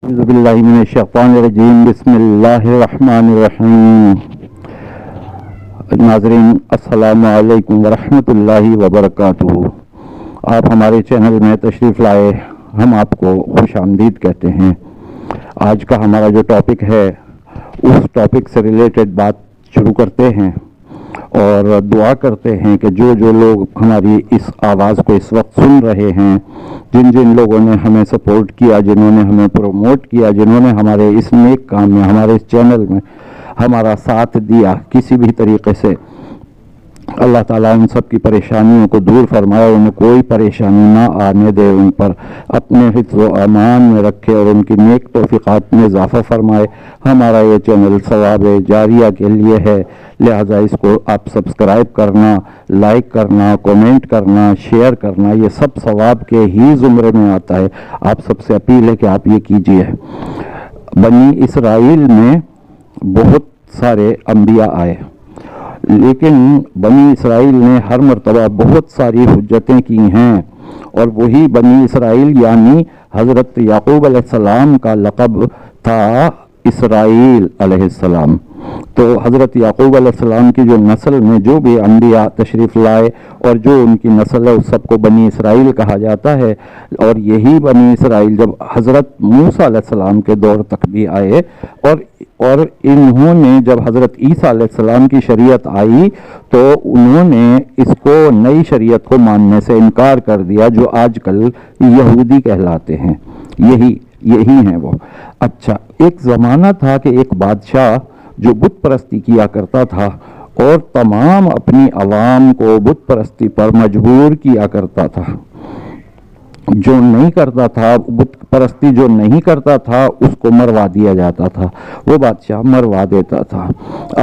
اعوذ باللہ من الشیطان الرجیم بسم اللہ الرحمن الرحیم۔ ناظرین السلام علیکم ورحمۃ اللہ وبرکاتہ۔ آپ ہمارے چینل میں تشریف لائے، ہم آپ کو خوش آمدید کہتے ہیں۔ آج کا ہمارا جو ٹاپک ہے اس ٹاپک سے ریلیٹڈ بات شروع کرتے ہیں اور دعا کرتے ہیں کہ جو لوگ ہماری اس آواز کو اس وقت سن رہے ہیں، جن لوگوں نے ہمیں سپورٹ کیا، جنہوں نے ہمیں پروموٹ کیا، جنہوں نے ہمارے اس نیک کام میں، ہمارے اس چینل میں ہمارا ساتھ دیا کسی بھی طریقے سے، اللہ تعالیٰ ان سب کی پریشانیوں کو دور فرمائے، انہیں کوئی پریشانی نہ آنے دے، ان پر اپنے حفظ و امان میں رکھے اور ان کی نیک توفیقات میں اضافہ فرمائے۔ ہمارا یہ چینل ثواب جاریہ کے لیے ہے، لہذا اس کو آپ سبسکرائب کرنا، لائک کرنا، کومنٹ کرنا، شیئر کرنا، یہ سب ثواب کے ہی زمرے میں آتا ہے۔ آپ سب سے اپیل ہے کہ آپ یہ کیجئے۔ بنی اسرائیل میں بہت سارے انبیاء آئے، لیکن بنی اسرائیل نے ہر مرتبہ بہت ساری حجتیں کی ہیں، اور وہی بنی اسرائیل یعنی حضرت یعقوب علیہ السلام کا لقب تھا اسرائیل علیہ السلام۔ تو حضرت یعقوب علیہ السلام کی جو نسل میں جو بھی انبیاء تشریف لائے اور جو ان کی نسل ہے اس سب کو بنی اسرائیل کہا جاتا ہے۔ اور یہی بنی اسرائیل جب حضرت موسیٰ علیہ السلام کے دور تک بھی آئے، اور انہوں نے جب حضرت عیسیٰ علیہ السلام کی شریعت آئی تو انہوں نے اس کو نئی شریعت کو ماننے سے انکار کر دیا، جو آج کل یہودی کہلاتے ہیں۔ یہی ہیں وہ۔ اچھا، ایک زمانہ تھا کہ ایک بادشاہ جو بت پرستی کیا کرتا تھا اور تمام اپنی عوام کو بت پرستی پر مجبور کیا کرتا تھا۔ جو نہیں کرتا تھا، بت پرستی جو نہیں کرتا تھا اس کو مروا دیا جاتا تھا، وہ بادشاہ مروا دیتا تھا۔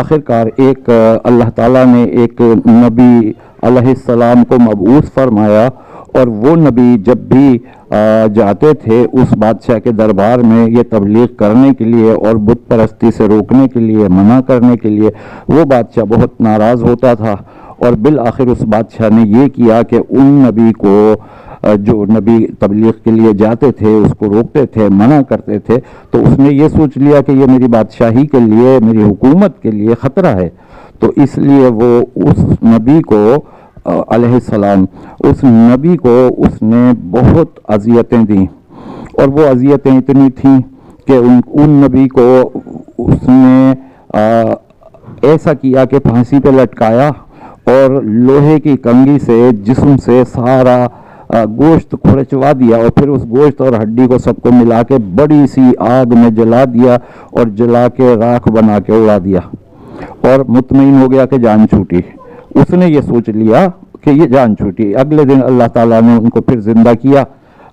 آخرکار ایک اللہ تعالیٰ نے ایک نبی علیہ السلام کو مبعوث فرمایا، اور وہ نبی جب بھی جاتے تھے اس بادشاہ کے دربار میں یہ تبلیغ کرنے کے لیے اور بت پرستی سے روکنے کے لیے، منع کرنے کے لیے، وہ بادشاہ بہت ناراض ہوتا تھا، اور بالآخر اس بادشاہ نے یہ کیا کہ ان نبی کو، جو نبی تبلیغ کے لیے جاتے تھے اس کو روکتے تھے، منع کرتے تھے، تو اس نے یہ سوچ لیا کہ یہ میری بادشاہی کے لیے، میری حکومت کے لیے خطرہ ہے، تو اس لیے وہ اس نبی کو علیہ السلام، اس نبی کو اس نے بہت اذیتیں دیں، اور وہ اذیتیں اتنی تھیں کہ ان نبی کو اس نے ایسا کیا کہ پھانسی پہ لٹکایا اور لوہے کی کنگھی سے جسم سے سارا گوشت کھرچوا دیا، اور پھر اس گوشت اور ہڈی کو سب کو ملا کے بڑی سی آگ میں جلا دیا، اور جلا کے راکھ بنا کے اڑا دیا، اور مطمئن ہو گیا کہ جان چھوٹی۔ اس نے یہ سوچ لیا کہ یہ جان چھوٹی۔ اگلے دن اللہ تعالیٰ نے ان کو پھر زندہ کیا،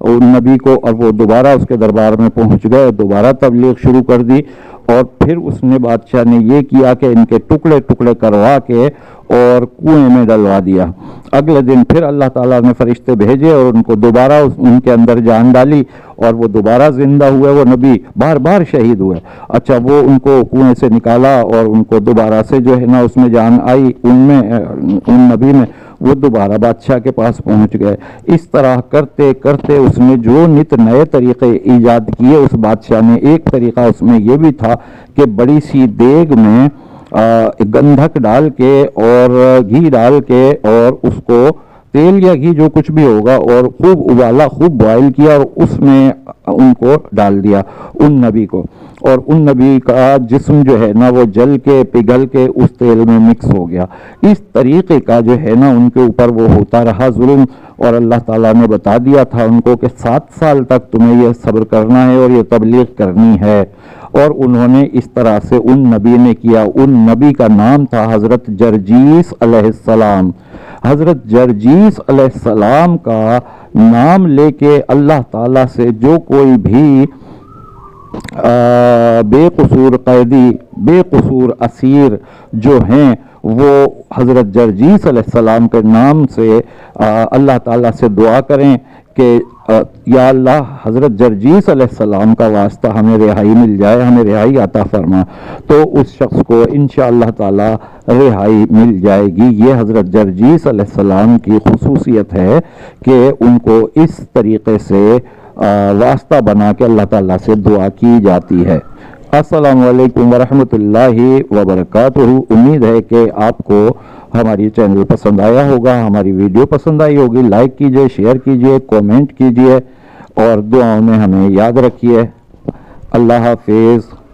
ان نبی کو، اور وہ دوبارہ اس کے دربار میں پہنچ گئے، دوبارہ تبلیغ شروع کر دی، اور پھر اس نے بادشاہ نے یہ کیا کہ ان کے ٹکڑے ٹکڑے کروا کے اور کنویں میں ڈلوا دیا۔ اگلے دن پھر اللہ تعالیٰ نے فرشتے بھیجے اور ان کو دوبارہ ان کے اندر جان ڈالی، اور وہ دوبارہ زندہ ہوئے۔ وہ نبی بار بار شہید ہوئے۔ اچھا، وہ ان کو کنویں سے نکالا اور ان کو دوبارہ سے جو ہے نا اس میں جان آئی، ان نبی میں، وہ دوبارہ بادشاہ کے پاس پہنچ گئے۔ اس طرح کرتے کرتے اس نے جو نت نئے طریقے ایجاد کیے، اس بادشاہ نے ایک طریقہ اس میں یہ بھی تھا کہ بڑی سی دیگ میں گندھک ڈال کے اور گھی ڈال کے اور اس کو تیل یا گھی جو کچھ بھی ہوگا اور خوب ابالا، خوب بوائل کیا، اور اس میں ان کو ڈال دیا، ان نبی کو، اور ان نبی کا جسم جو ہے نا وہ جل کے پگھل کے اس تیل میں مکس ہو گیا۔ اس طریقے کا جو ہے نا ان کے اوپر وہ ہوتا رہا ظلم، اور اللہ تعالیٰ نے بتا دیا تھا ان کو کہ 7 سال تک تمہیں یہ صبر کرنا ہے اور یہ تبلیغ کرنی ہے، اور انہوں نے اس طرح سے ان نبی نے کیا۔ ان نبی کا نام تھا حضرت جرجیس علیہ السلام۔ حضرت جرجیس علیہ السلام کا نام لے کے اللہ تعالیٰ سے جو کوئی بھی بے قصور قیدی، بے قصور اسیر جو ہیں، وہ حضرت جرجیس علیہ السلام کے نام سے اللہ تعالیٰ سے دعا کریں کہ یا اللہ حضرت جرجیس علیہ السلام کا واسطہ ہمیں رہائی مل جائے، ہمیں رہائی عطا فرما، تو اس شخص کو انشاءاللہ تعالی رہائی مل جائے گی۔ یہ حضرت جرجیس علیہ السلام کی خصوصیت ہے کہ ان کو اس طریقے سے واسطہ بنا کے اللہ تعالیٰ سے دعا کی جاتی ہے۔ السلام علیکم ورحمۃ اللہ وبرکاتہ۔ امید ہے کہ آپ کو ہماری چینل پسند آیا ہوگا، ہماری ویڈیو پسند آئی ہوگی۔ لائک کیجئے، شیئر کیجئے، کومنٹ کیجئے اور دعاؤں میں ہمیں یاد رکھیے۔ اللہ حافظ۔